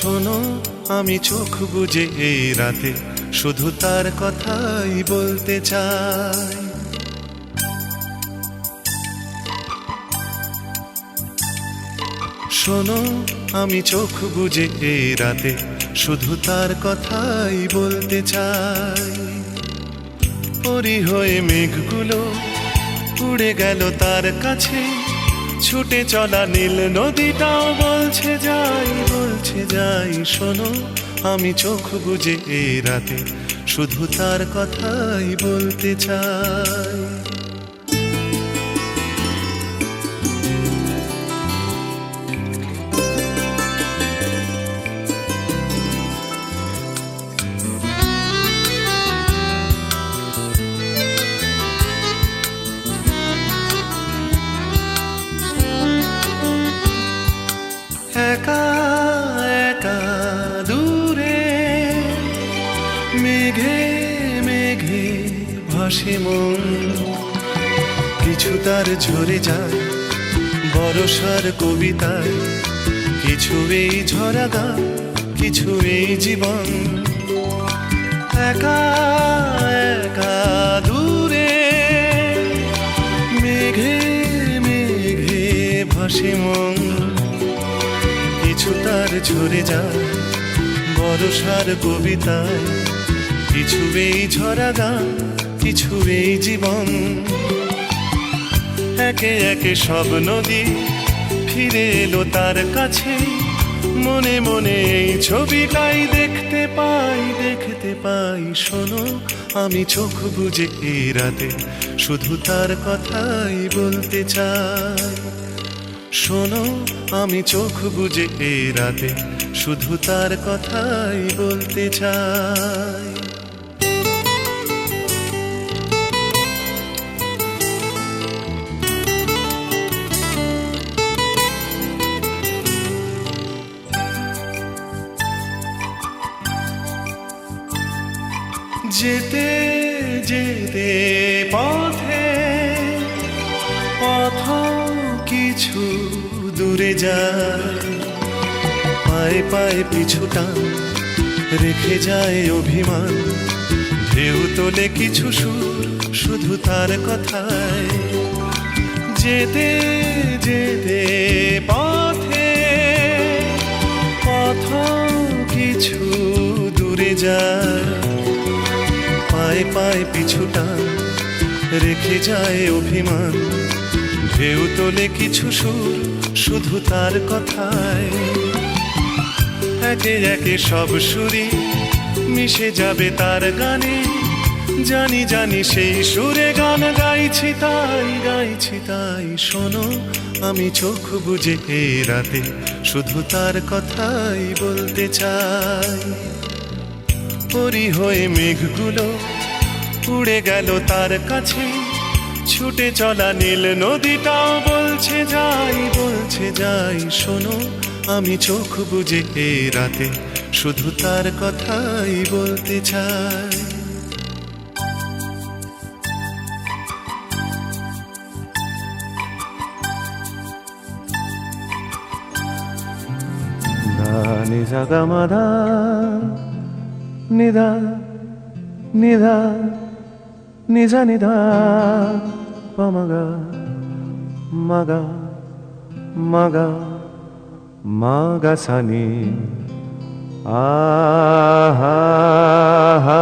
শোনো আমি চোখ বুজে এই রাতে শুধু তার কথাই বলতে চাই। শোনো আমি চোখ বুজে এই রাতে শুধু তার কথাই বলতে চাই। পরি হয়ে মেঘগুলো উড়ে গেল তার কাছে, ছুটে চলা নীল নদীটাও বলছে যাই, বলছে যাই। শোনো আমি চোখ বুজে এই রাতে শুধু তার কথাই বলতে চাই। একা একা দূরে মেঘে মেঘে ভাসে মন, কিছু তার ঝরে যায় বরষার কবিতায়, কিছু এই ঝরা গান, কিছু এই জীবন। একা একা দূরে মেঘে মেঘে ভাসে মন, কিছু তার ঝরে যায় বরষার কবিতায়, কিছু এই ঝরা গান, কিছু এই জীবন। একে একে সব নদী ফিরে এলো তার কাছে, মনে মনে এই ছবিটাই দেখতে পাই, দেখতে পাই। শোনো আমি চোখ বুজে এই রাতে শুধু তার কথাই বলতে চাই। শোনো আমি চোখ বুজে এই রাতে শুধু তার কথাই বলতে চাই। যেতে যেতে পথে পথ কিছু দূরে যায়, পায়ে পায়ে পিছু টান রেখে যায় অভিমান, ঢেউ তোলে কিছু সুর শুধু তার কথায়। যেতে যেতে পথে পথ কিছু দূরে যায়, পায়ে পায়ে পিছু টান রেখে যায় অভিমান, ঢেউ তোলে কিছু সুর শুধু তার কথায়। একে একে সব সুরই মিশে যাবে তার গানে, জানি জানি সেই সুরে গান গাইছি তাই, গাইছি তাই। শোনো আমি চোখ বুজে এই রাতে শুধু তার কথাই বলতে চাই। পরি হয়ে মেঘগুলো উড়ে গেল তার কাছে, ছুটে চলা নীল নদীটাও বলছে যাই, বলছে যাই। শোনো আমি চোখ বুজে এই রাতে শুধু তার কথাই বলতে চাই। নি সা গা মা ধা নি ধা নি ধা নি সা নি ধা পা মা গা মা গা মা গা মা গা সা নি আ হা হা।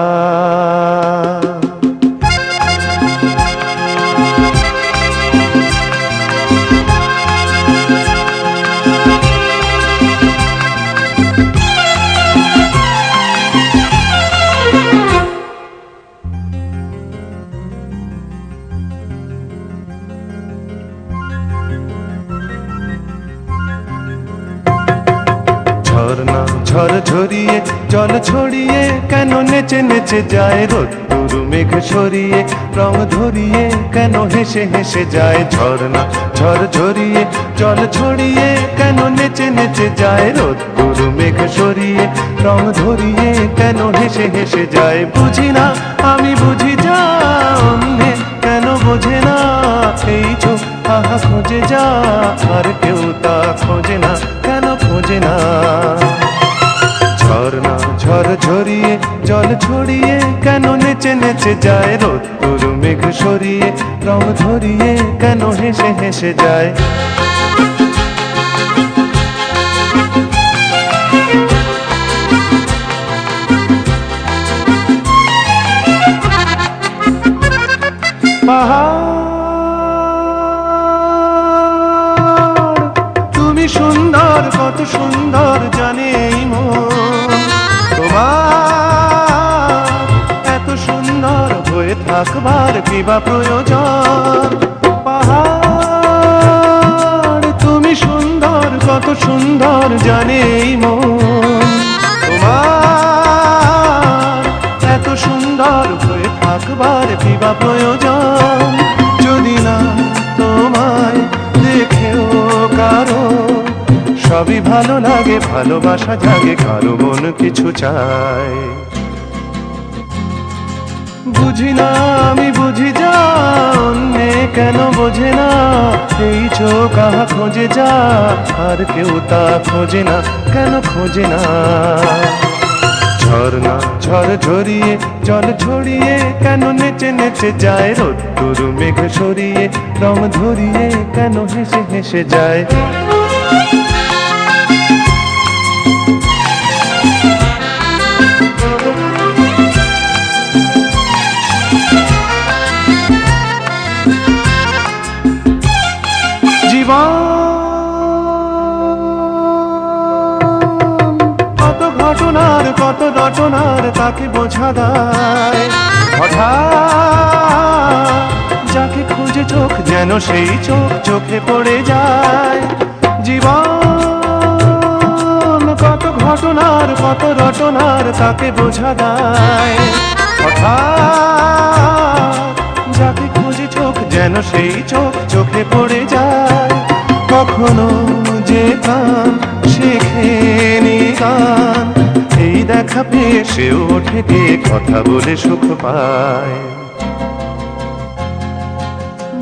ঝরনা ঝর ঝরিয়ে জল ছড়িয়ে কেন নেচে নেচে যায়, রোদ্দুর মেঘ সরিয়ে রং ধরিয়ে কেন হেসে হেসে যায়। ঝরনা ঝর ঝরিয়ে জল ছড়িয়ে কেন নেচে নেচে যায়, রোদ্দুর মেঘ সরিয়ে রং ধরিয়ে কেন হেসে হেসে যায়। বুঝি না আমি বুঝি যা অন্যে কেন বোঝে না, এই চোখ আহা খোঁজে যা আর কেউ তা খোঁজে না, কেন খোঁজে না। ঝর্ণা ঝড় ঝরিয়ে জল ছড়িয়ে কেন নেচে নেচে যায় রোদ্দুর মেঘ সরিয়ে রং ধরিয়ে কেন হেসে হেসে যায় পাহাড় তুমি সুন্দর কত সুন্দর জানে এই মন তোমার এত সুন্দর হয়ে থাকবার কি বা প্রয়োজন পাহাড় তুমি সুন্দর কত সুন্দর জানে এই মন তোমার এত সুন্দর হয়ে থাকবার কি বা প্রয়োজন যদি না তোমায় দেখেও কারো সবই ভালো লাগে ভালোবাসা জাগে কারো মন কিছু চায় বুঝি না আমি বুঝি যা অন্যে কেন বোঝে না এই চোখ আহা খোঁজে যা আর কেউ তা খোঁজে না কেন খোঁজে না ঝর্ণা ঝড় ঝরিয়ে জল ছড়িয়ে কেন নেচে নেচে যায় রোদ্দুর মেঘ সরিয়ে রং ধরিয়ে কেন হেসে হেসে যায় জীবন কত ঘটনার কত রটনার তাকে বোঝা দেয় হঠাৎ যাকে খুঁজে চোখ যেন সেই চোখ চোখে পড়ে যায় জীবন কত ঘটনার কত রটনার তাকে বোঝা দেয় হঠাৎ যাকে খুঁজে চোখ যেন সেই চোখ চোখে পড়ে যায় কখনো যে গান শেখেনি গান এই দেখা পেয়ে সেও ওঠে গিয়ে কথা বলে সুখ পায়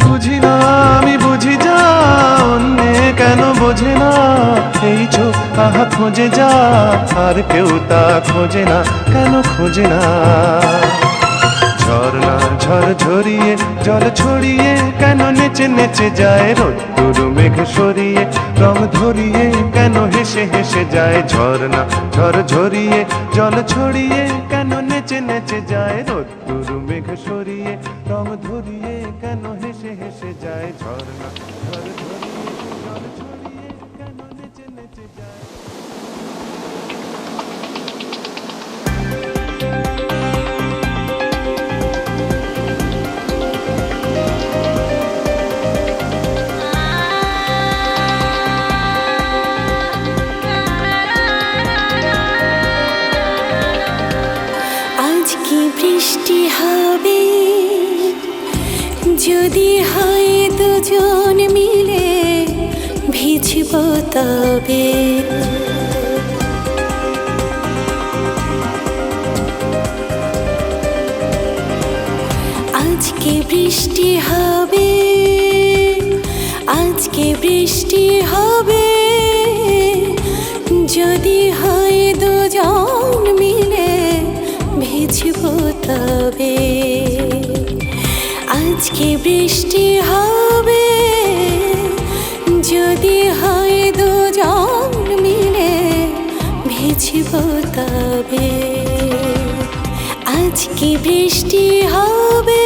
বুঝি না আমি বুঝি যা অন্যে কেন বোঝে না এই চোখ আহা খোঁজে যা আর কেউ তা খোঁজে না কেন খোঁজে না ঝর্ণা ঝড় ঝরিয়ে জল ছড়িয়ে কেন নেচে নেচে যায় রোদ্দুর মেঘ সরিয়ে রং ধরিয়ে কেন হেসে হেসে যায় ঝর্ণা ঝড় ঝরিয়ে জল ছড়িয়ে কেন নেচে নেচে যায় রোদ্দুর মেঘ সরিয়ে রং ধরিয়ে কেন হেসে হেসে যায় ঝর্ণা ঝড় ঝরিয়ে জল ছড়িয়ে কেন নেচে নেচে যায় বৃষ্টি হবে যদি হয় দুজন মিলে ভিজব তবে আজকে বৃষ্টি হবে আজকে বৃষ্টি হবে যদি হয় দুজন মিলে ভিজব তবে আজকে বৃষ্টি হবে যদি হয় দুজন মিলে ভিজব তবে আজকে বৃষ্টি হবে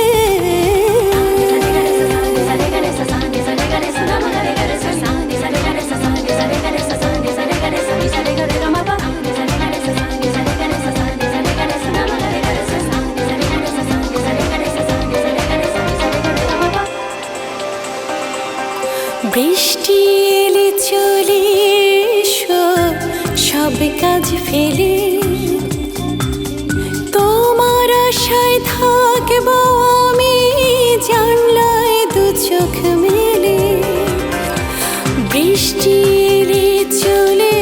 বৃষ্টি এলে চলে এসো সব কাজ ফেলে তোমার আশায় থাকব আমি জানলায় দু চোখ মেলে বৃষ্টি এলে চলে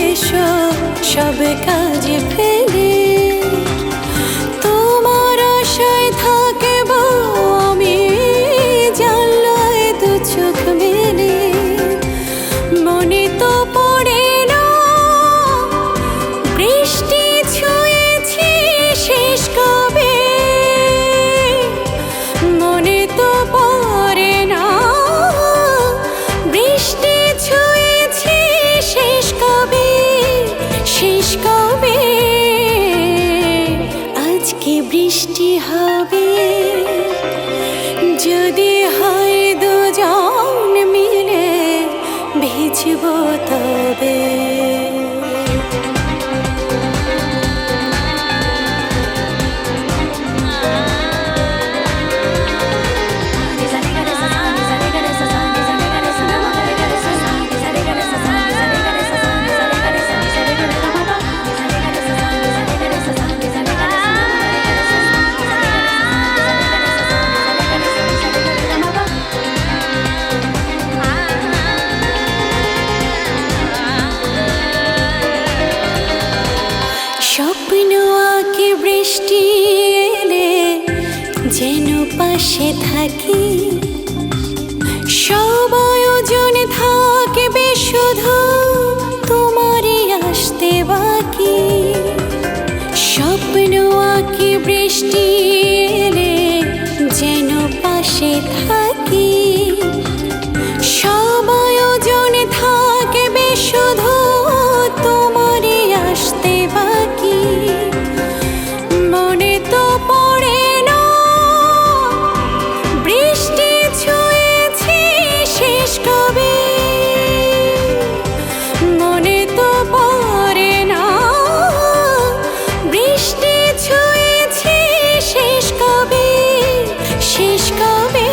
এসো সব কাজ ফেলে তোমার আশায় থাকব আমি জানলায় দু চোখ মেলে মনে তো পড়ে না বৃষ্টি ভিজবো তবে। স্বপ্ন আঁকে বৃষ্টি এলে যেন পাশে থাকি, সব আয়োজন থাকবে শুধু তোমারই আসতে বাকি। স্বপ্ন আঁকে বৃষ্টি এলে যেন পাশে থাকি, সব আয়োজন থাকবে শুধু তোমারই আসতে বাকি। মনে তো পড়ে না বৃষ্টি ছুঁয়েছে শেষ কবে, মনে তো পড়ে না বৃষ্টি ছুঁয়েছে শেষ কবে, শেষ কবে।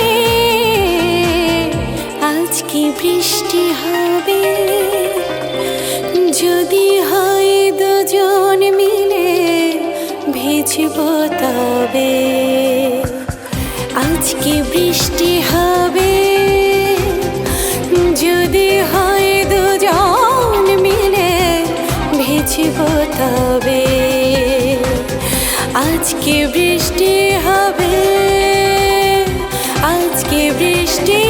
আজকে বৃষ্টি হবে যদি হয় দুজন মিলে ভিজবো তবে। আজকে বৃষ্টি হবে যদি হয় দুজন মিলে ভিজবো তবে। আজকে বৃষ্টি হবে, আজকে বৃষ্টি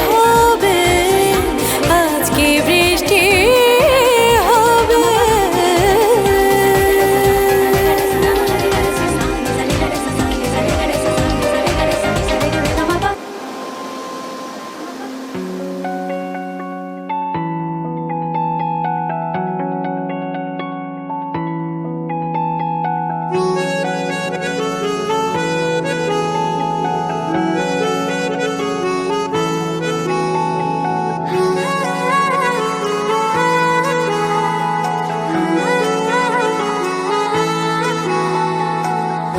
হবে, আজকে বৃষ্টি হবে।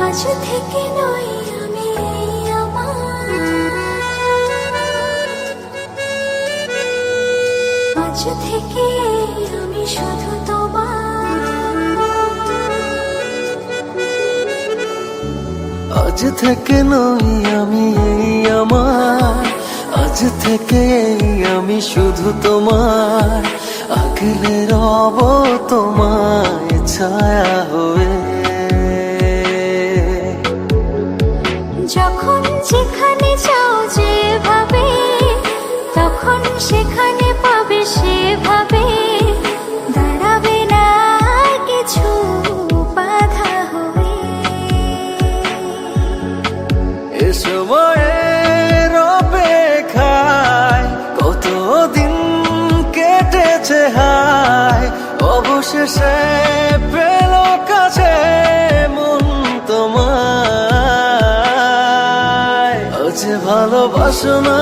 আজ থেকে নই আমি আমার, আজ থেকে আমি শুধু তোমার। আজ থেকে নই আমি আমার, আজ থেকে আমি শুধু তোমার। আগলে রব তোমায় ছায়া হয়ে, যখন যেখানে যাও যেভাবে, তখন সেখানে পাবে সেভাবে। দাঁড়াবে না কিছু বাধা হয়ে। এ সময়ের অপেক্ষায় কতদিন কেটেছে হায়, অবশেষে পেল কাছে মন তোমায়। আজ ভালোবাসো না,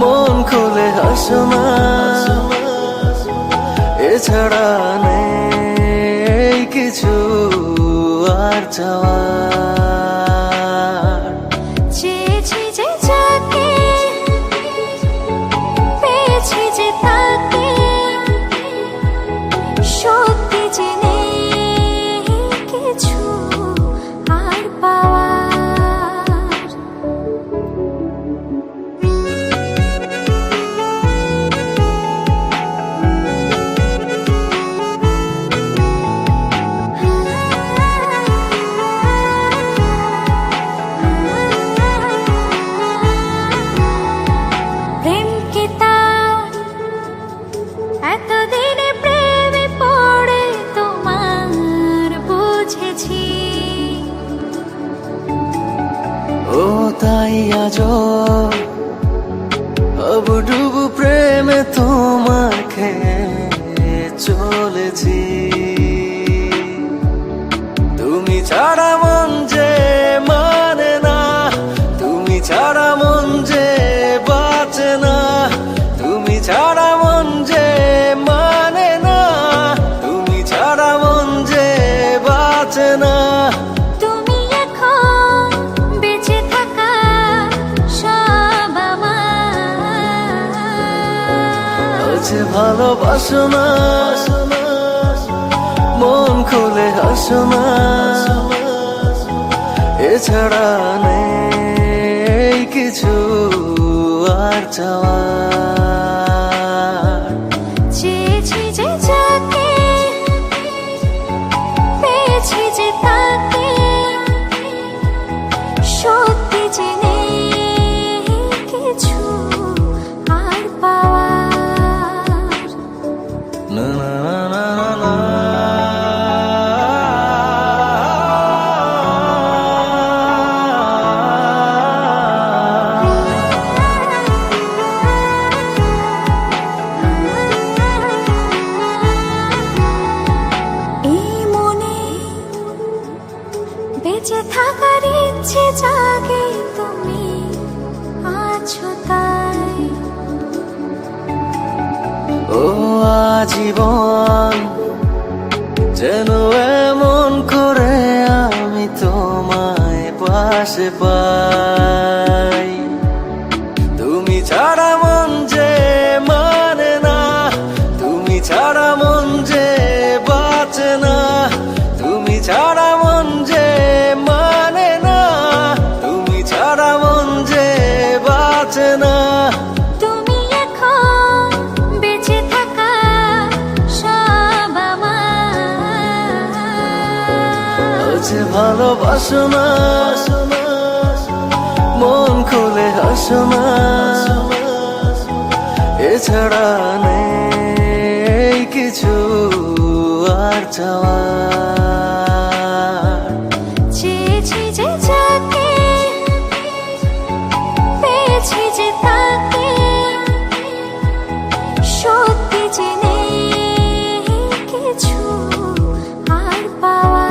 মন খুলে হাসো না, এছাড়া নেই কিছু আর চাওয়ার। চেয়েছি যে যাকে, পেয়েছি যে তাকে, সত্যি যে নেই কিছু আর পাওয়ার। প্রেমকে তার এতদিনে প্রেমে পড়ে তোমার বুঝেছি। ও তাই আজ ডুবু প্রেমে তোমাকে চলেছি। তুমি ছাড়া মন যে মানে না, তুমি ছাড়া মন যে বাঁচে না, তুমি ভালোবাসো না, মন খুলে হাসো না, এছাড়া নেই কিছু আর চাওয়া। চেয়েছি যে যাকে, পেয়েছি যে তাকে, সত্যি জেনে কিছু আর পাওয়ার। না না না না না এই মনে বেঁচে থাকার ইচ্ছে জাগে, তুমি আছো তাই। ও আজীবন যেন এমন করে আমি তোমায় পাশে পাই। তুমি ছাড়া মন যে মানে না, তুমি ছাড়া মন যে বাঁচে না, তুমি ছাড়া মন যে মানে না, তুমি ছাড়া মন যে বাঁচে না। তুমি এখন বেঁচে থাকা সব আমার। আজ ভালোবাসো না, মন খুলে হাসো না, এছাড়া নেই কিছু আর চাওয়া। চেয়েছি যে যাকে, পেয়েছি যে তাকে, সত্যি জেনে কিছু আর পাওয়ার।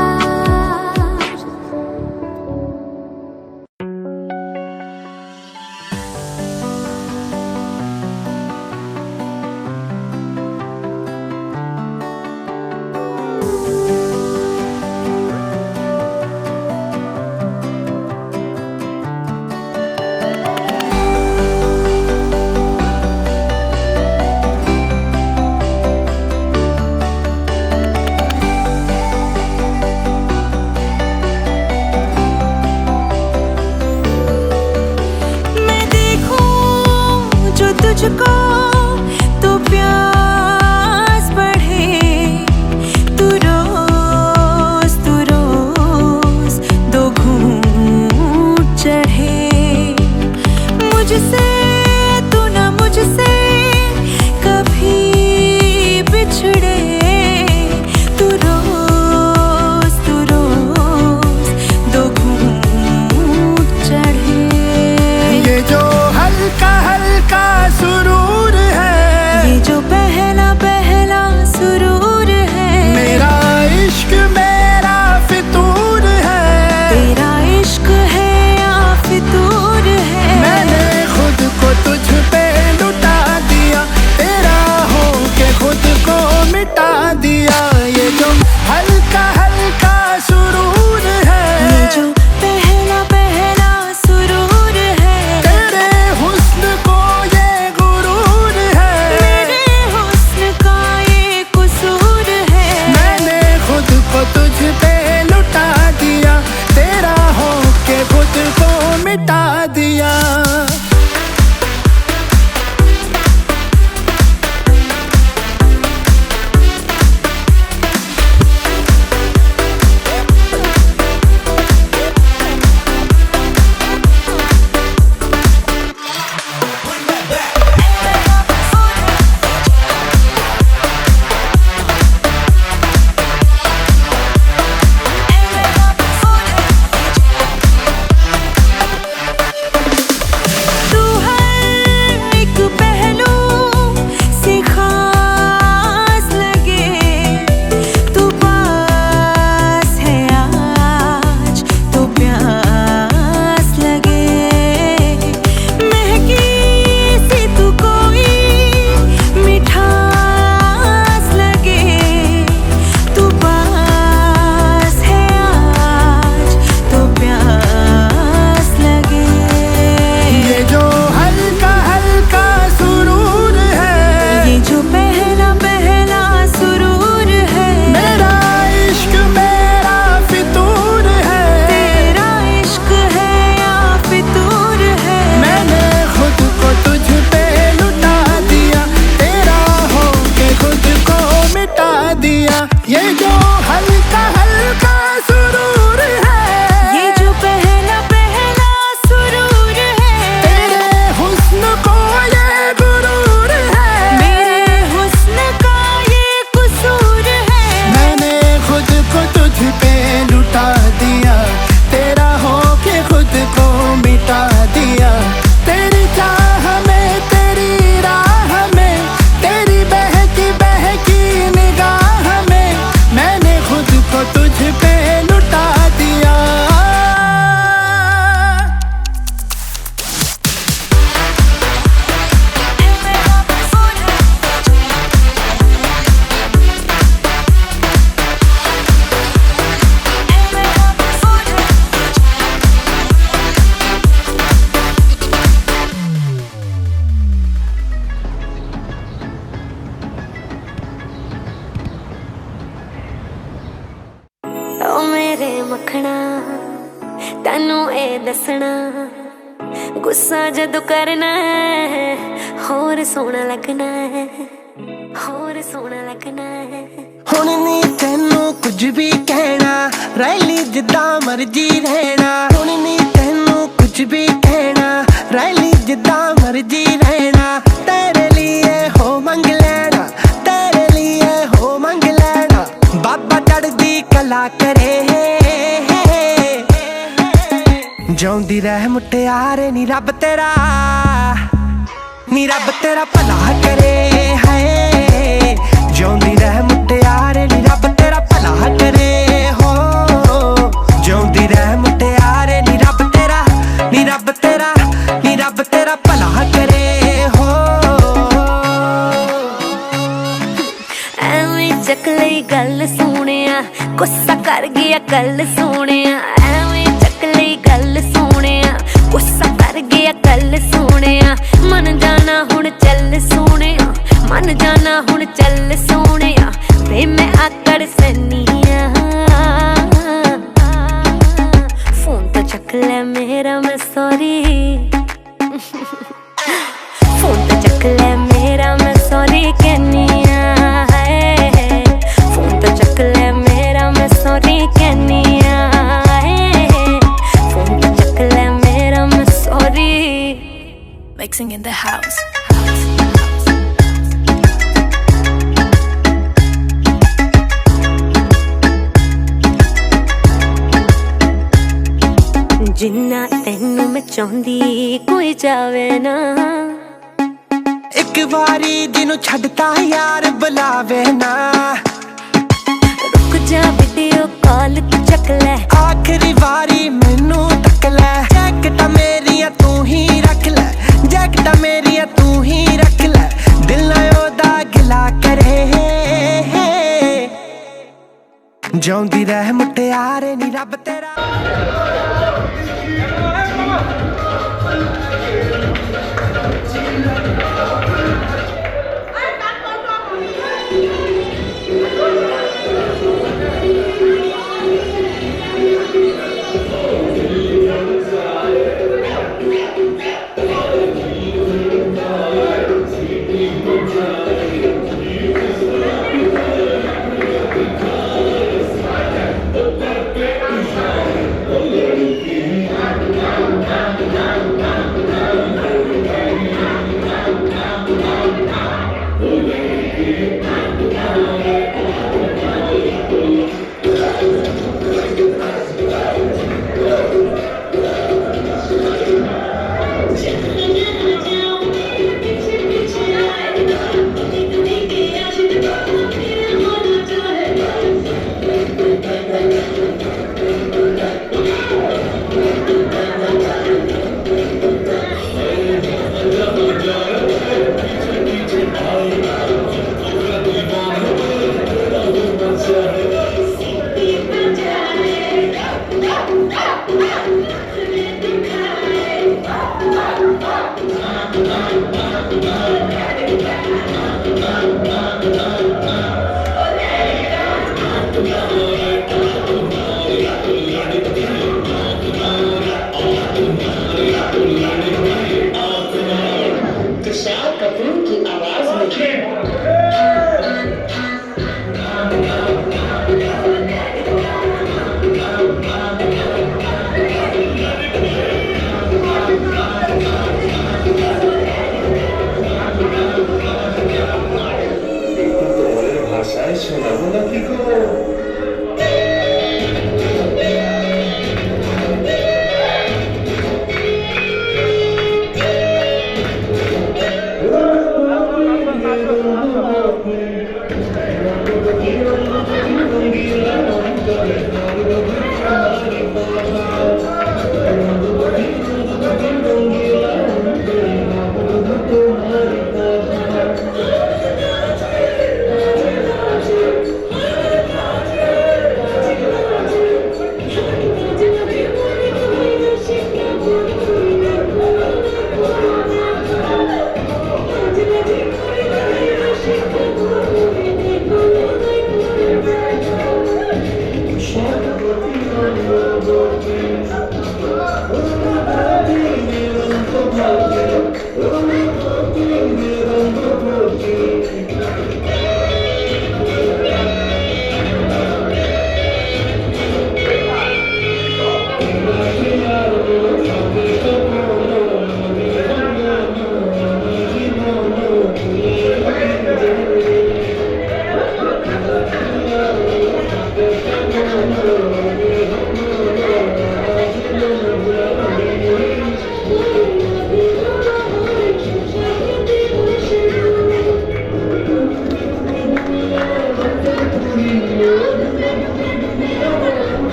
मैं देखूं जो तुझको तो प्यास बढ़े, तू रोज दो घूंट चढ़े। मुझसे तू ना मुझसे कभी बिछड़े, तू रोज दो घूंट चढ़े। ये जो हल्का हल्का सुरूर है, ये जो पहला पहला सुरूर है, मेरा इश्क मेरा फितूर है। तेरा इश्क है या फितूर है। मैंने खुद को तुझ पे लुटा दिया, तेरा होके खुद को मिटा दिया। ये जो हल्का हल्का सुरूर है, ये जो पहला पहला सुरूर है, तेरे हुस्न को ये गुरूर है। मेरे हुस्न का ये कसूर है। मैंने खुद को तुझ पे लुटा दिया, तेरा होके खुद को मिटा दिया। हसना गुस्सा जदों करना है होर सोहना लगना है होर सोहना लगना है हुण नी तैनू कुछ भी कहना रैली जिद्दां मर्जी रहना हुण नी तैनू कुछ भी कहना रैली जिद्दां मर्जी रहना तेरे लिए हो मंग लेना तेरे लिए हो मंग लेना बाबा चढ़दी कला करे जिउंदी रह मुटियारे नी रब तेरा भला करे है जिउंदी रह मुटियारे नी रब तेरा भला करे हो जिउंदी रह मुटियारे नी रब तेरा भला करे हो ਐਵੇਂ ਚੱਕ ਲਈ ਗੱਲ ਸੋਹਣਿਆ ਗੁੱਸਾ ਕਰ ਗਿਆ ਕੱਲ ਸੋਹਣਿਆ ਐਵੇਂ ਚੱਕ ਲਈ ਗੱਲ ਸੋਹਣਿਆ ਗੁੱਸਾ ਕਰ ਗਿਆ ਕੱਲ ਸੋਹਣਿਆ ਮਨ ਜਾਣਾ ਹੁਣ ਚੱਲ ਸੋਹਣਿਆ ਮਨ ਜਾਣਾ ਹੁਣ ਚੱਲ ਸੋਹਣਿਆ ਵੇ ਮੈਂ ਆਕੜ ਸੈਨੀਆ ਫੋਨ ਤੋਂ ਚੱਕ ਲੈ ਮੇਰਾ ਮੈਂ ਸੌਰੀ ਫੋਨ ਤੋਂ ਚੱਕ ਲੈ ਮੇਰਾ ਮੈਂ ਸੌਰੀ ਕਹਿਨੀਆ ਫੋਨ ਤੋਂ ਚੱਕ ਲੈ ਮੇਰਾ ਮੈਂ ਸੌਰੀ ਕਹਿਨੀਆ ਫੋਨ ਤੋਂ ਚੱਕ ਲੈ ਮੇਰਾ ਮੈਂ sorry mixing in the house जिन्ना तैनू मैं चाहती कोई जावे ना एक बारी जिन्नू छड्डता यार बुलावे ना रुक जा वीडियो कॉल तू चक ले आखिरी बारी मैनू तक ले जैकटा मेरिया तू ही रख ले जैकटा मेरिया तू ही रख ले दिल ना ओदा गिला करे जिउंदी रह मुटियारे नी रब तेरा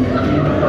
coming.